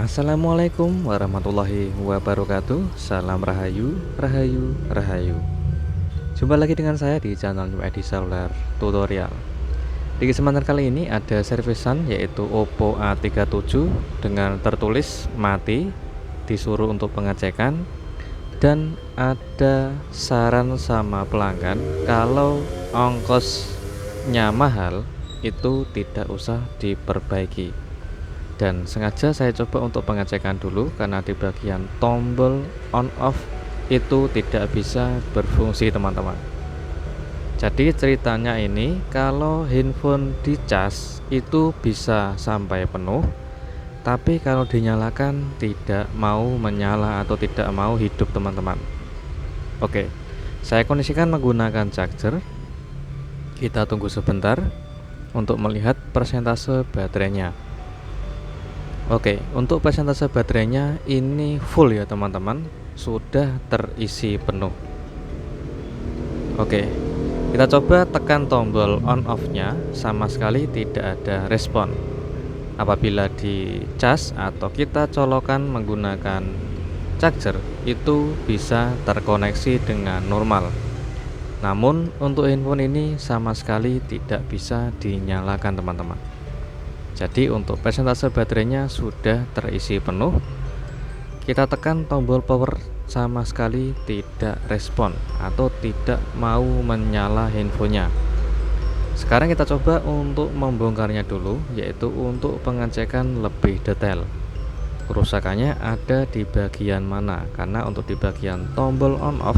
Assalamualaikum warahmatullahi wabarakatuh. Salam rahayu, rahayu, rahayu. Jumpa lagi dengan saya di channel New ID Cellular Tutorial. Di kesempatan kali ini ada servisan yaitu Oppo A37 dengan tertulis mati, disuruh untuk pengecekan, dan ada saran sama pelanggan kalau ongkosnya mahal itu tidak usah diperbaiki. Dan sengaja saya coba untuk pengecekan dulu karena di bagian tombol on off itu tidak bisa berfungsi, teman-teman. Jadi ceritanya ini kalau handphone dicas itu bisa sampai penuh, tapi kalau dinyalakan tidak mau menyala atau tidak mau hidup, teman-teman. Oke, saya kondisikan menggunakan charger. Kita tunggu sebentar untuk melihat persentase baterainya. Oke, untuk persentase baterainya ini full ya teman-teman, sudah terisi penuh. Oke, kita coba tekan tombol on off-nya, sama sekali tidak ada respon. Apabila dicas atau kita colokan menggunakan charger, itu bisa terkoneksi dengan normal. Namun untuk handphone ini sama sekali tidak bisa dinyalakan, teman-teman. Jadi untuk persentase baterainya sudah terisi penuh. Kita tekan tombol power, sama sekali tidak respon atau tidak mau menyala handphonenya. Sekarang kita coba untuk membongkarnya dulu, yaitu untuk pengecekan lebih detail kerusakannya ada di bagian mana. Karena untuk di bagian tombol on off,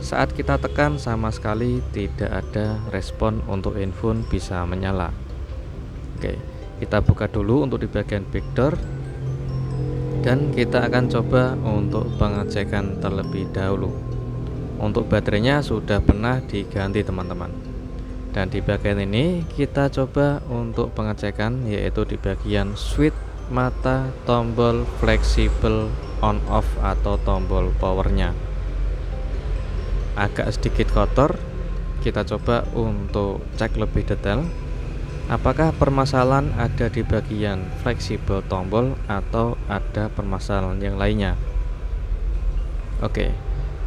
saat kita tekan sama sekali tidak ada respon untuk handphone bisa menyala. Oke, kita buka dulu untuk di bagian backdoor, dan kita akan coba untuk pengecekan terlebih dahulu. Untuk baterainya sudah pernah diganti, teman-teman. Dan di bagian ini kita coba untuk pengecekan, yaitu di bagian switch mata tombol fleksibel on off atau tombol powernya. Agak sedikit kotor. Kita coba untuk cek lebih detail apakah permasalahan ada di bagian fleksibel tombol atau ada permasalahan yang lainnya. Oke,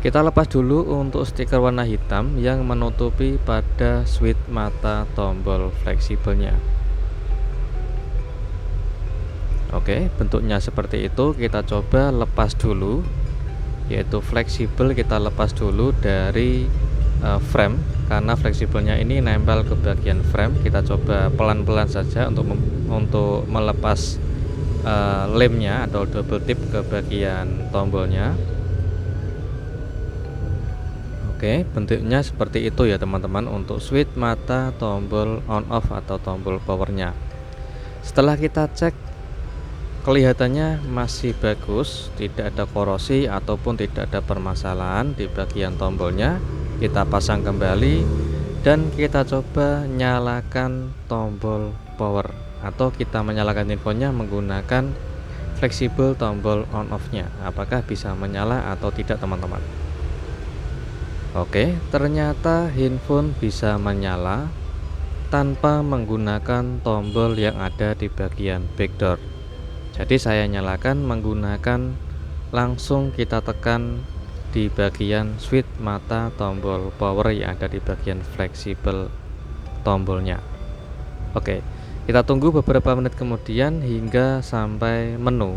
kita lepas dulu untuk stiker warna hitam yang menutupi pada switch mata tombol fleksibelnya. Oke, bentuknya seperti itu. Kita coba lepas dulu, yaitu fleksibel kita lepas dulu dari frame, karena fleksibelnya ini nempel ke bagian frame. Kita coba pelan-pelan saja untuk melepas lemnya atau double tip ke bagian tombolnya. Oke, bentuknya seperti itu ya teman-teman untuk switch mata tombol on off atau tombol powernya. Setelah kita cek, kelihatannya masih bagus, tidak ada korosi ataupun tidak ada permasalahan di bagian tombolnya. Kita pasang kembali dan kita coba nyalakan tombol power, atau kita menyalakan handphonenya menggunakan fleksibel tombol on off-nya. Apakah bisa menyala atau tidak, teman-teman? Oke, ternyata handphone bisa menyala tanpa menggunakan tombol yang ada di bagian backdoor. Jadi saya nyalakan menggunakan, langsung kita tekan di bagian switch mata tombol power yang ada di bagian fleksibel tombolnya. Oke, kita tunggu beberapa menit kemudian hingga sampai menu.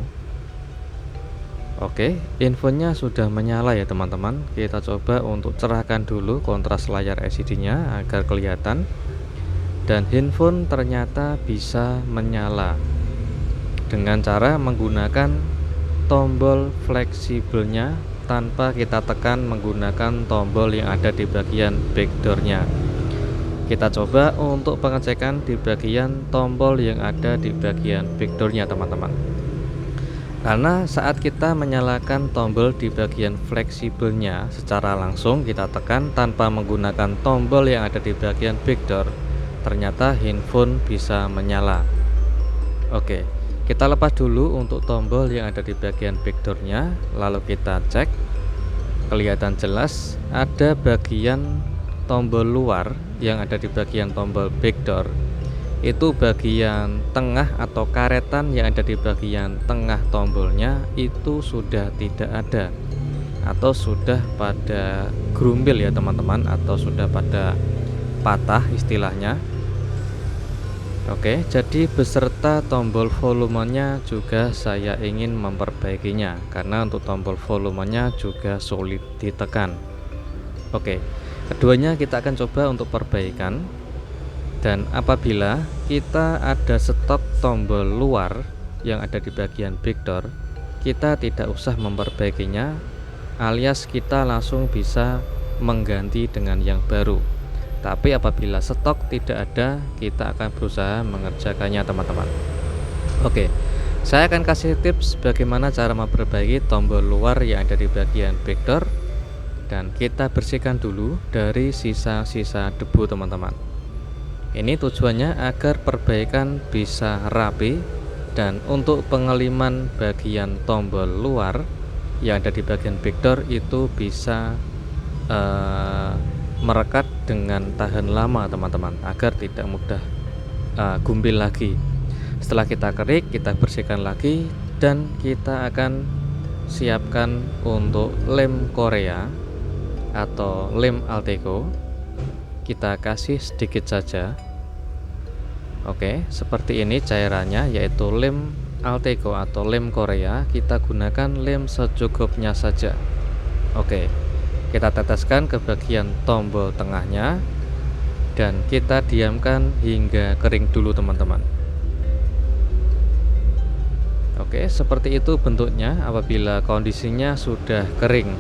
Oke, infonya sudah menyala ya teman-teman. Kita coba untuk cerahkan dulu kontras layar LCD-nya agar kelihatan, dan handphone ternyata bisa menyala dengan cara menggunakan tombol fleksibelnya tanpa kita tekan menggunakan tombol yang ada di bagian backdoornya. Kita coba untuk pengecekan di bagian tombol yang ada di bagian backdoornya, teman-teman. Karena saat kita menyalakan tombol di bagian fleksibelnya secara langsung kita tekan tanpa menggunakan tombol yang ada di bagian backdoor, ternyata handphone bisa menyala. Oke, kita lepas dulu untuk tombol yang ada di bagian backdoornya, lalu kita cek. Kelihatan jelas ada bagian tombol luar yang ada di bagian tombol backdoor itu bagian tengah atau karetan yang ada di bagian tengah tombolnya itu sudah tidak ada atau sudah pada grumbil ya teman-teman, atau sudah pada patah istilahnya. Oke, jadi beserta tombol volumenya juga saya ingin memperbaikinya, karena untuk tombol volumenya juga sulit ditekan. Oke, keduanya kita akan coba untuk perbaikan. Dan apabila kita ada stok tombol luar yang ada di bagian backdoor, kita tidak usah memperbaikinya, alias kita langsung bisa mengganti dengan yang baru. Tapi apabila stok tidak ada, kita akan berusaha mengerjakannya teman-teman. Oke, saya akan kasih tips bagaimana cara memperbaiki tombol luar yang ada di bagian backdoor, dan kita bersihkan dulu dari sisa-sisa debu teman-teman. Ini tujuannya agar perbaikan bisa rapi, dan untuk pengeliman bagian tombol luar yang ada di bagian backdoor itu bisa merekat dengan tahan lama teman-teman, agar tidak mudah gumbil lagi. Setelah kita kerik, kita bersihkan lagi, dan kita akan siapkan untuk lem Korea atau lem Alteco. Kita kasih sedikit saja. Oke, seperti ini cairannya, yaitu lem Alteco atau lem Korea. Kita gunakan lem secukupnya saja. Oke, kita teteskan ke bagian tombol tengahnya, dan kita diamkan hingga kering dulu teman-teman. Oke, seperti itu bentuknya apabila kondisinya sudah kering.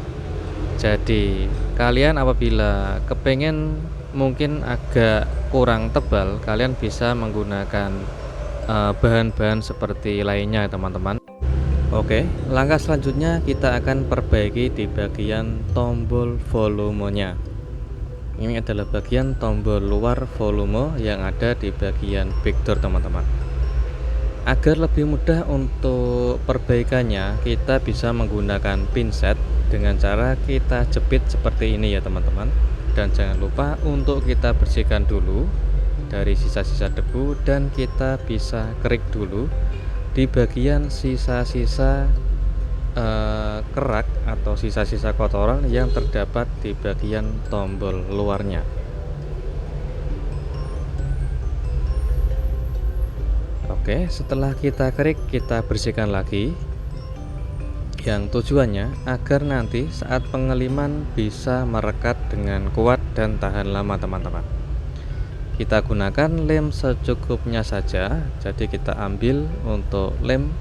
Jadi kalian apabila kepengen mungkin agak kurang tebal, kalian bisa menggunakan bahan-bahan seperti lainnya teman-teman. Oke, langkah selanjutnya kita akan perbaiki di bagian tombol volumenya. Ini adalah bagian tombol luar volume yang ada di bagian backdoor teman-teman. Agar lebih mudah untuk perbaikannya, kita bisa menggunakan pinset dengan cara kita jepit seperti ini ya teman-teman. Dan jangan lupa untuk kita bersihkan dulu dari sisa-sisa debu, dan kita bisa kerik dulu di bagian sisa-sisa kerak atau sisa-sisa kotoran yang terdapat di bagian tombol luarnya. Oke, setelah kita kerik, kita bersihkan lagi, yang tujuannya agar nanti saat pengeliman bisa merekat dengan kuat dan tahan lama teman-teman. Kita gunakan lem secukupnya saja. Jadi kita ambil untuk lem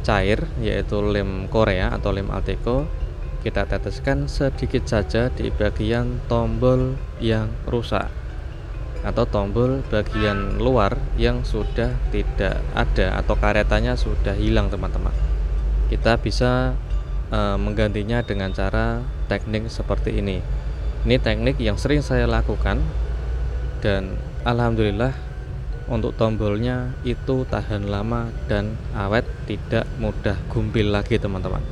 cair, yaitu lem Korea atau lem Alteco. Kita teteskan sedikit saja di bagian tombol yang rusak atau tombol bagian luar yang sudah tidak ada atau karetannya sudah hilang teman-teman. Kita bisa menggantinya dengan cara teknik seperti ini. Ini teknik yang sering saya lakukan, dan alhamdulillah untuk tombolnya itu tahan lama dan awet, tidak mudah gumbil lagi teman-teman.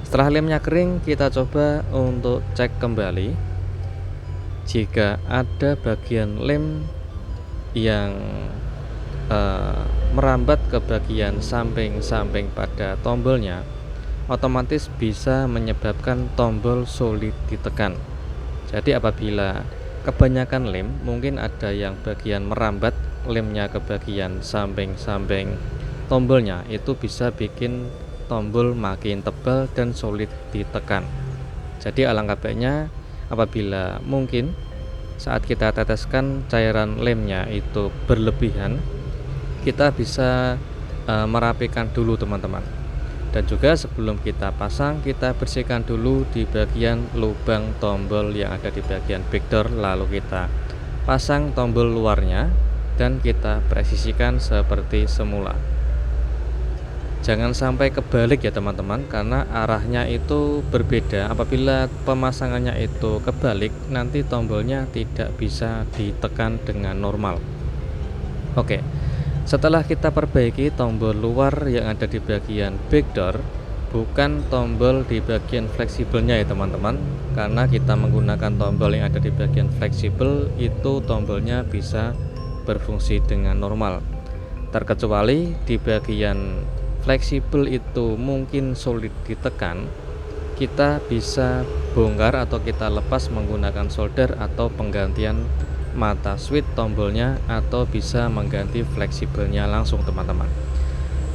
Setelah lemnya kering, kita coba untuk cek kembali. Jika ada bagian lem yang merambat ke bagian samping-samping pada tombolnya, otomatis bisa menyebabkan tombol sulit ditekan. Jadi apabila kebanyakan lem, mungkin ada yang bagian merambat lemnya ke bagian samping-samping tombolnya, itu bisa bikin tombol makin tebal dan sulit ditekan. Jadi alangkah baiknya apabila mungkin saat kita teteskan cairan lemnya itu berlebihan, kita bisa merapikan dulu teman-teman. Dan juga sebelum kita pasang, kita bersihkan dulu di bagian lubang tombol yang ada di bagian backdoor, lalu kita pasang tombol luarnya dan kita presisikan seperti semula. Jangan sampai kebalik ya teman-teman, karena arahnya itu berbeda. Apabila pemasangannya itu kebalik, nanti tombolnya tidak bisa ditekan dengan normal. Oke, setelah kita perbaiki tombol luar yang ada di bagian backdoor, bukan tombol di bagian fleksibelnya ya teman-teman, karena kita menggunakan tombol yang ada di bagian fleksibel itu tombolnya bisa berfungsi dengan normal. Terkecuali di bagian fleksibel itu mungkin sulit ditekan, kita bisa bongkar atau kita lepas menggunakan solder atau penggantian mata switch tombolnya, atau bisa mengganti fleksibelnya langsung teman-teman.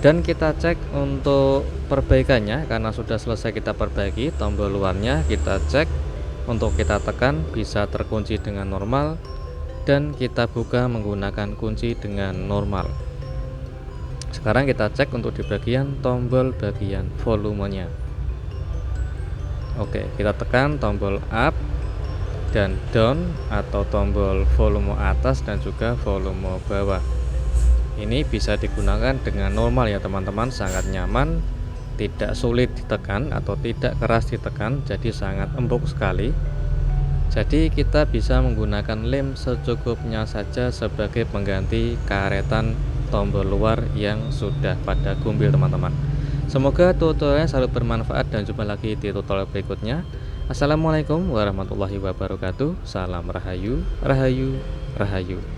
Dan kita cek untuk perbaikannya, karena sudah selesai kita perbaiki tombol luarnya, kita cek untuk kita tekan bisa terkunci dengan normal, dan kita buka menggunakan kunci dengan normal. Sekarang kita cek untuk di bagian tombol bagian volumenya. Oke, kita tekan tombol up dan down atau tombol volume atas dan juga volume bawah. Ini bisa digunakan dengan normal ya teman-teman, sangat nyaman, tidak sulit ditekan atau tidak keras ditekan, jadi sangat empuk sekali. Jadi kita bisa menggunakan lem secukupnya saja sebagai pengganti karetan tombol luar yang sudah pada gumbil teman-teman. Semoga tutorialnya selalu bermanfaat dan jumpa lagi di tutorial berikutnya. Assalamualaikum warahmatullahi wabarakatuh. Salam Rahayu, Rahayu, Rahayu.